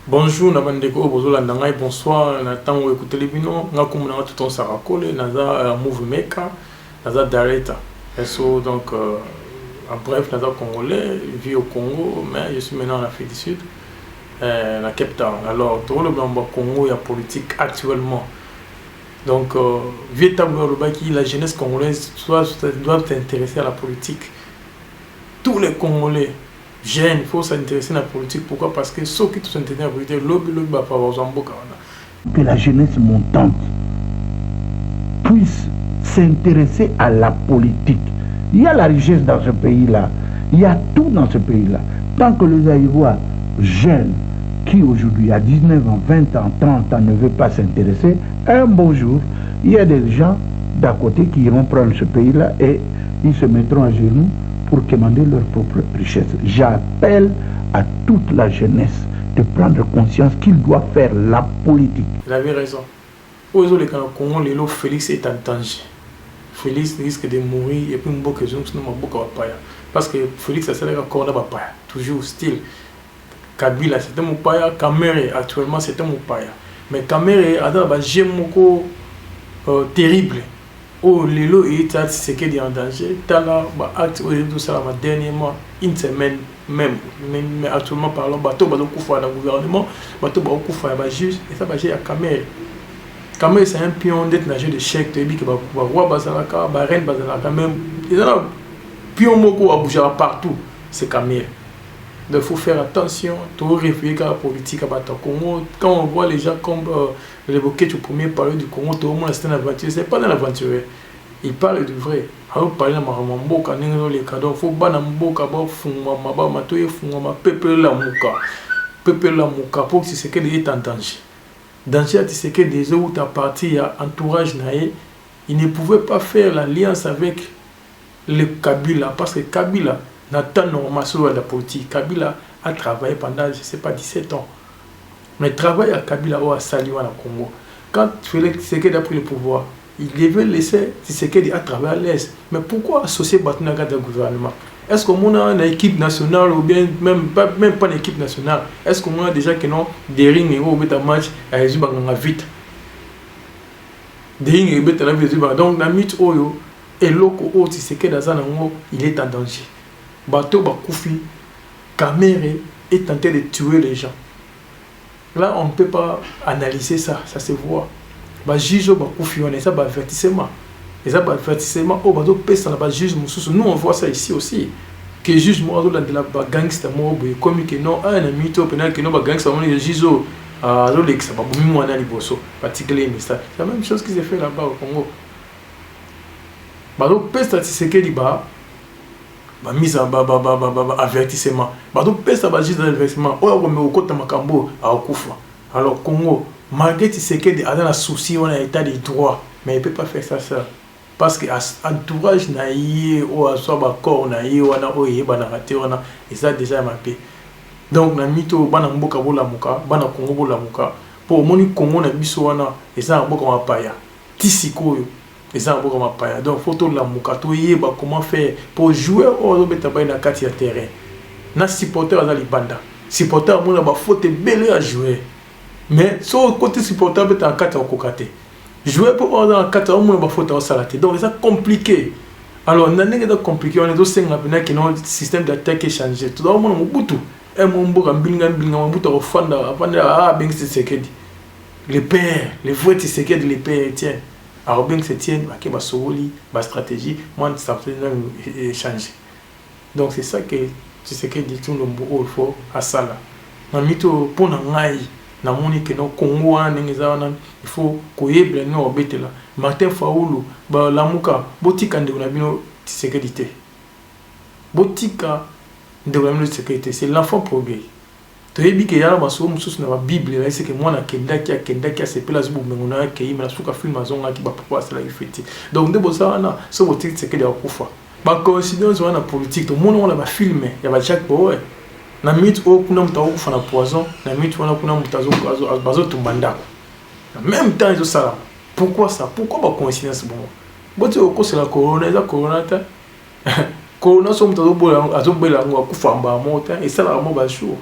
Bonjour, Nabandeko, bonjour, bonsoir, Nathan, ou écoutez les bino, n'a comme on a tout en sarakole, naza movement, naza dareta. Et so, donc, en bref, naza congolais, je vis au Congo, mais je suis maintenant en Afrique du Sud, à Cape Town. Alors, tout le monde au Congo, il y a politique actuellement. Donc, véritablement, la jeunesse congolaise doit s'intéresser à la politique. Tous les Congolais jeunes, il faut s'intéresser à la politique. Pourquoi? Parce que ceux qui s'intéressent à la politique, que la jeunesse montante puisse s'intéresser à la politique. Il y a la richesse dans ce pays-là. Il y a tout dans ce pays-là. Tant que les Aïvois jeunes, qui aujourd'hui à 19 ans, 20 ans, 30 ans ne veulent pas s'intéresser, un beau jour, il y a des gens d'à côté qui iront prendre ce pays-là et ils se mettront à genoux pour commander leur propre richesse. J'appelle à toute la jeunesse de prendre conscience qu'il doit faire la politique. Il avait raison. Aujourd'hui, quand le Congo, Félix est en danger. Félix risque de mourir et puis beaucoup de gens ne m'ont pas paya. Parce que Félix a servi encore dans paya. Toujours style. Kabila c'était mon paya, Kamere actuellement c'était mon paya. Mais Kamere a dans j'aime beaucoup terrible. Oh Lelo et c'est qu'il est en danger. Tala acte aujourd'hui ça la dernièrement une semaine même. Mais actuellement parlons bateau koufa dans le gouvernement, bateau koufa ba juge et ça ba j'ai à Kamere. Kamere c'est un pion d'être nageur de chèque de bi que ba roi bazalaka, ba reine bazalaka même. Ils ont pion moko à bouger partout, c'est Kamere. Donc il faut faire attention, tout réfléchir à la politique à Congo. Quand on voit les gens comme l'évoqué du premier parler du Congo, tout le monde c'est une aventure, c'est pas une aventure. Il parle du vrai. Alors parler de Maramamboka, les cadeaux, il faut banamboka, fungama, matoye fungama, peuple la mouka. Peuple la mouka pour que c'est qu'il est en danger. Danger, c'est que des autres où ta partie à entourage naïe, il ne pouvait pas faire l'alliance avec le Kabila parce que Kabila Nathan Normalement la politique. Kabila a travaillé pendant, je ne sais pas, 17 ans. Mais travaille à Kabila ou à Saliwa dans le Congo. Quand Félix Tshisekedi a pris le pouvoir, il devait laisser Tshisekedi à travailler à l'Est. Mais pourquoi associer Batounaga dans le gouvernement? Est-ce qu'on a une équipe nationale ou bien même pas une équipe nationale? Est-ce qu'on a déjà que non des rings ou des matchs à résoudre vite? Des rings et des matchs à résoudre. Donc, dans le mythe, et l'autre, Tshisekedi il est en danger. Bateau Bakoufi, Kamere est en train de tuer les gens. Là, on ne peut pas analyser ça, ça se voit. Juge Bakoufi, on a ça, avertissement. Et ça, avertissement, nous, on voit ça ici aussi. Que juge moi de la gangster, comme que non, un ami, que non, gangster, on est juge à l'Olex, c'est la même chose qui s'est fait là-bas au Congo. Bateau peste, c'est que là-bas. Mise en avertissement. Donc, peste juste l'avertissement. Alors, Congo, malgré Tshisekedi a dans la souci, on a état de droit, mais il ne peut pas faire ça. Parce que l'entourage n'a ou à soit corps n'a ou et ça déjà mappé. Donc, na mito bana mboka bola muka, bana Congo bola muka. Pour moni Congo na biso wana, et ça mboka mapaya. Tisiko. Donc, il faut que la comment faire pour jouer au terrain. Na supporter à Libanda. Supporter à mon faute belle à jouer. Mais sur côté supporter peut en 4 kokate. Jouer pour dans 4 au moins faute à salaté. Donc c'est compliqué. Alors c'est compliqué, on est aussi que le système d'attaque est changé. Tout le monde Mobutu. Et Mumbo Mbinga Mobutu au fond ben Tshisekedi. Les pères, les vrais Tshisekedi les pères tiens. Alors bien que c'est tienne, ma stratégie, moi ça peut changer. Donc c'est ça que tu sais que dit tout le monde il faut à ça là. Na mito pour na ngai na moni que no Congo il faut koyebla no obetela. Martin Faulu ba lamuka botika ndeko na bino sécurité. Botika ndeko na bino sécurité, c'est l'enfant progrès. Tu as dit que la Bible, c'est que moi, je suis là, je donc, de ça, ce c'est que par coïncidence, on a politique, tout le monde a filmé, il y a chaque boy. Na mythe au kuna mutaou fana poison, na mythe wana kuna mutazo bazo tumbanda. En même temps, ils ont ça. Pourquoi ça? Pourquoi pas coïncidence bon? Bon, tu es la corona, la corona, corona, son mutazo bola, azo bela, kufa mba mota, et ça la mot bachou.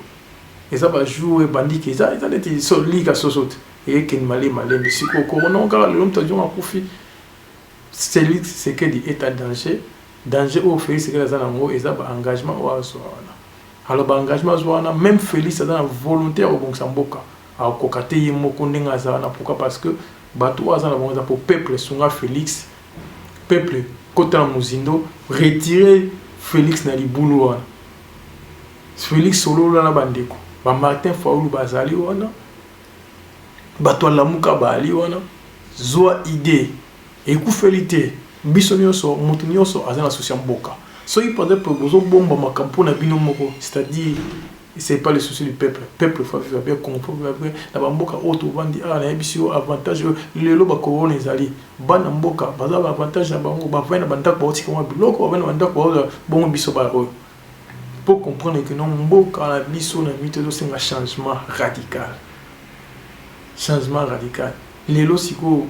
et ça va jouer bandit qui ça était solide à sosote et qui malé mais si non car l'homme t'a dit on a profit c'est lui c'est que dit état danger au fait c'est que les gens et ça engagement ou alors engagement zoana même Félix ça dans volontaire au Bongsamboka à kokate yimo kondenga zana pourquoi parce que bato azana bonza pour peuple sunga Félix peuple kota muzindo retirer Félix na libulu wana Félix solo na bandeko ba Martin Faulu bazali wana bato lamuka bali wana zoa idée et ku félité biso nyonso mutu nyonso azana association mboka so il pendant pour bozo bomba makampo na bino moko c'est-à-dire c'est pas le souci du peuple faut bien comprendre après na bamboka auto vandi na ebisio avantage le lo ba corona ezali bana mboka baza ba avantage na bango ba vena bandako ba otika mwa biloko ba vena bandako ba bongo biso ba pour comprendre que non mboka na biso na mito do senga changement radical lelo siko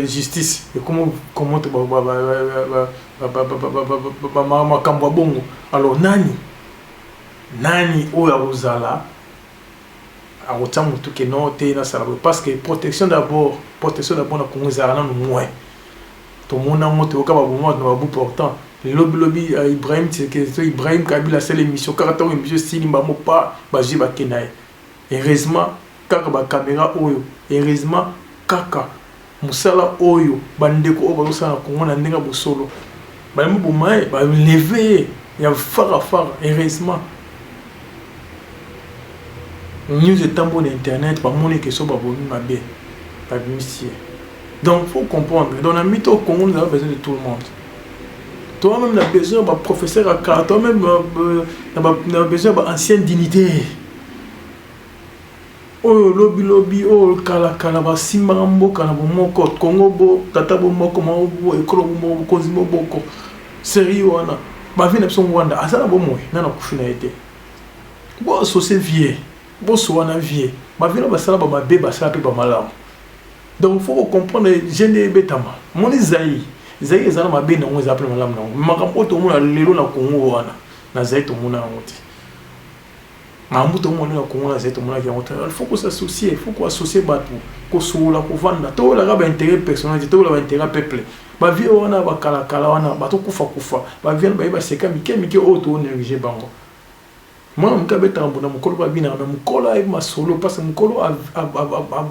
justice et comment te makambo bongo alors nani oya ozala a mutu ke non te na sala parce que protection d'abord na Congo za na moins to mona moto ka ba moment na babu pourtant lobby Ibrahim Kabila c'est l'émission karata ou émission Silimba mo pas ba jiba kenae heureusement kaka ba caméra oyo heureusement kaka musala oyo bandeko o ba sala Congo na ndenga bosolo ba mo bomae ba lever ya fara heureusement news est bon internet pas mon que so ba boni mabe pas monsieur donc faut comprendre dans la mytho au Congo nous avons besoin de tout le monde toi-même tu as besoin d'un professeur à cas toi-même tu as besoin d'un ancien dignité oh lobby oh kala ba simba mboka na bomoko Congo bo tata bomoko ma bo ekolo bomoko kozimo boko sérieux wana ba vina biso Rwanda azala bomoy nana kufina été bo associé vieux bo soana vieux ba vina ba sala ba mabe ba sala pe ba malamu donc faut comprendre gene betama mon Isaïe ezana mabe na ngo ezapela malamu na makambo to mona lelo na Congo wana na zai to mona ngoti mambu to mona na Congo na zai to mona ngoti il faut qu'on s'associe il faut qu'on associe batu ko sola ko vanda to la ba intérêt personnel to la ba intérêt peuple ba vie wana ba kala wana ba to kufa ba vie ba seka mike o to négliger bango moi mka beta mbona mukolo ba bina na mukolo ay masolo parce que mukolo a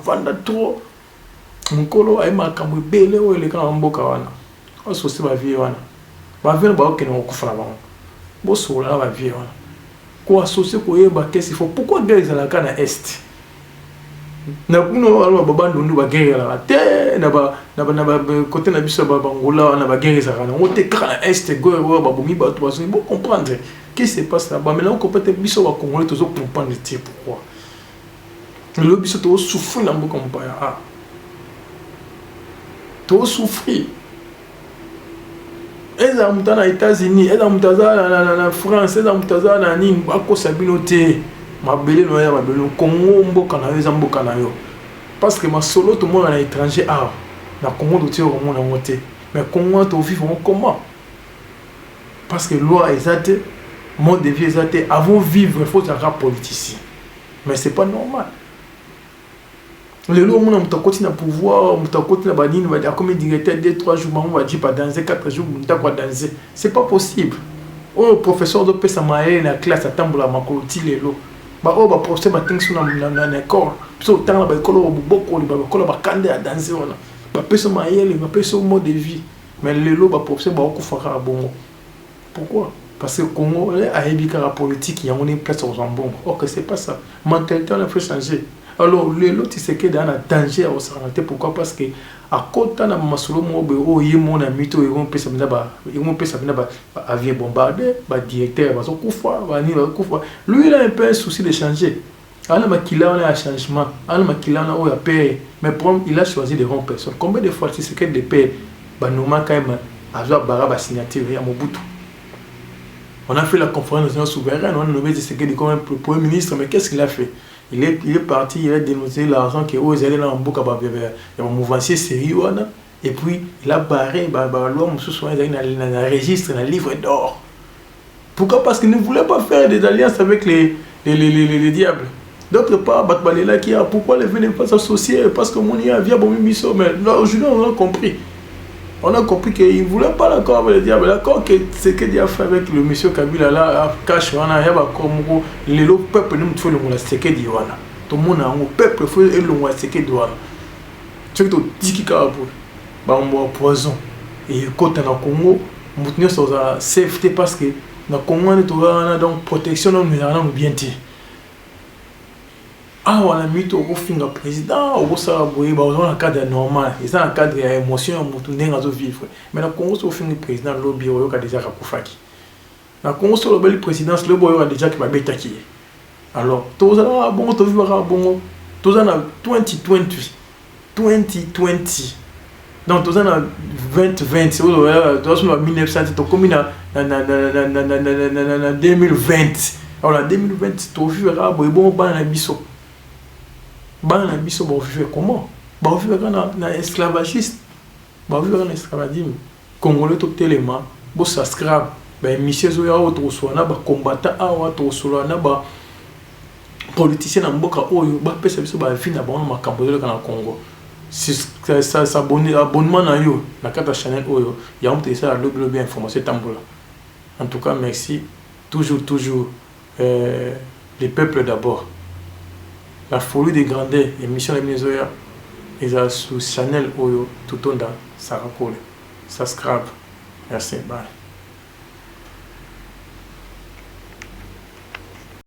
vanda trop mukolo ay makambo bele o ele kana mboka wana associé ba vie wana ba vie ba okene okufa na bango bo sola ba vie wana ko associé ko yeba qu'est-ce il faut pourquoi guerre ezalaka na est na kuno alo baba ndondo ba guerre la te na ba côté na biso ba bangola na ba guerre ezalaka na ote kana est guerre ba bomi ba to ba so bo comprendre qu'est-ce qui se passe là-bas mais là on peut être biso ba congolais to zo comprendre pourquoi le biso to souffrir na mboka mpaya to souffrir eza mutana États-Unis eza mutaza na France eza mutaza na nini akosa bino te mabele no ya mabele Congo mboka na eza mboka na yo parce que ma solo tout monde na étranger na Congo do te au monde na moté mais Congo to vivre comment parce que loi ezate mode de vie ezate avant vivre il faut être politicien mais c'est pas normal le lot on a continué à pouvoir on continue à banir on va dire comme directeur 2-3 jours on va dire pas danser 4 jours on t'a quoi danser c'est pas possible oh professeur de pesa maé na classe à tambola makoloti lelo ba oh ba professeur ba tension na école so tant ba école boko ba école ba kande à danser wana ba pesa maé le ba pesa mode de vie mais lelo ba professeur ba okufaka bongo pourquoi parce que Congo a ébika la politique il y a une place aux jambons or que c'est pas ça mentalité on a fait changer. Alors, l'autre, c'est que dans un danger à s'arrêter. Pourquoi? Parce que à côté de masolo mo ye mon ami to yon pesa bina avion bombardé ba directeur ba kufa ba ni ba kufa lui il a un peu un souci de changer ala makila on a un changement ala makila on a paix mais pour il a choisi de rompre personne combien de fois c'est que de paix ba normal quand même azwa bara ba signature ya Mobutu on a fait la conférence nationale souveraine on a nommé Tshisekedi comme un premier ministre mais qu'est-ce qu'il a fait? Il est parti, il a dénoncé l'argent que aux allés dans le book à mouvancier sérieux et puis il a barré l'homme sous soin dans le registre dans le livre d'or. Pourquoi? Parce qu'il ne voulait pas faire des alliances avec les diables. D'autre part, Batbalela qui a pourquoi les veut ne pas s'associer? Parce que mon via bon miso, mais là aujourd'hui on a compris. On a compris qu'il ne voulait pas l'accord avec le diable. L'accord que ce que Dieu a fait avec le monsieur Kabila là, cache wana, y a pas comme le peuple nous fait le monde ce que Dieu wana. Tout le monde a un peuple fait le monde ce que Dieu wana. Tu sais que tu dis qu'il y a un poison et quand on a Congo, nous sommes sur la safety parce que dans Congo on a donc protection nous avons bien dit. Ah, on a mis au finger président, au ça, dans un cadre normal, et ça, un cadre d'émotion, on a vivre. Mais dans le Congo, au finger président, le bureau a déjà Rakufaki. Dans le Congo, sur le présidence, le bureau a déjà qui va bétaquer. Alors, tous les gens, bon, tous les gens, bon, tous les gens, 2020. Donc, tous les gens, 2020, tous les gens, 1900, comme dans 2020. Alors, en 2020, tous les gens, bon, Bana biso ba vivre comment? Ba vivre na esclavagiste. Ba vivre na esclavagisme. Congolais to telema, bo sa scrap, ba mission zo ya auto so na ba combattant a auto so na ba politicien na mboka oyo ba pesa biso ba vie na ba na makambo zo na Congo. Si ça abonnement na yo na kata channel oyo, ya on te ça la lobby information tambola. En tout cas, merci toujours les peuples d'abord. La folie des grandeurs, l'émission de Venezuela, et ça sous Chanel Oyo, tout le monde, ça raccole, ça scrape. Merci, bye.